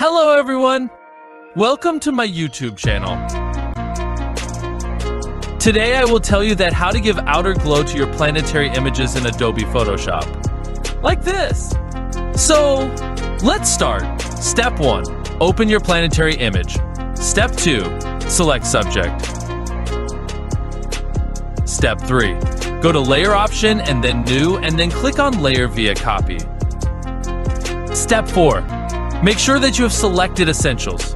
Hello everyone! Welcome to my YouTube channel. Today I will tell you that how to give outer glow to your planetary images in Adobe Photoshop. Like this! So, let's start. Step 1. Open your planetary image. Step 2. Select subject. Step 3. Go to Layer option and then New and then click on Layer via Copy. Step 4. Make sure that you have selected Essentials.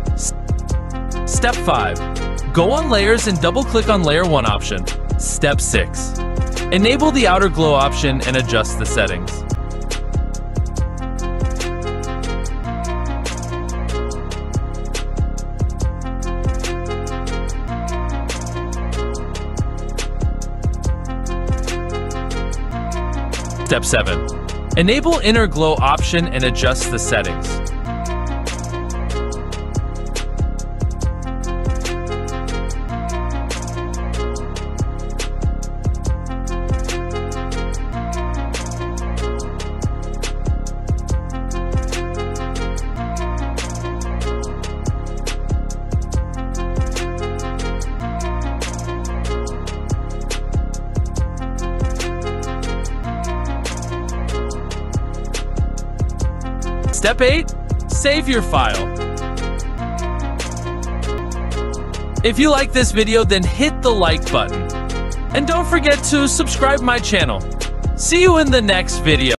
Step 5. Go on Layers and double-click on Layer 1 option. Step 6. Enable the outer glow option and adjust the settings. Step 7. Enable inner glow option and adjust the settings. Step 8. Save your file. If you like this video, then hit the like button. And don't forget to subscribe my channel. See you in the next video.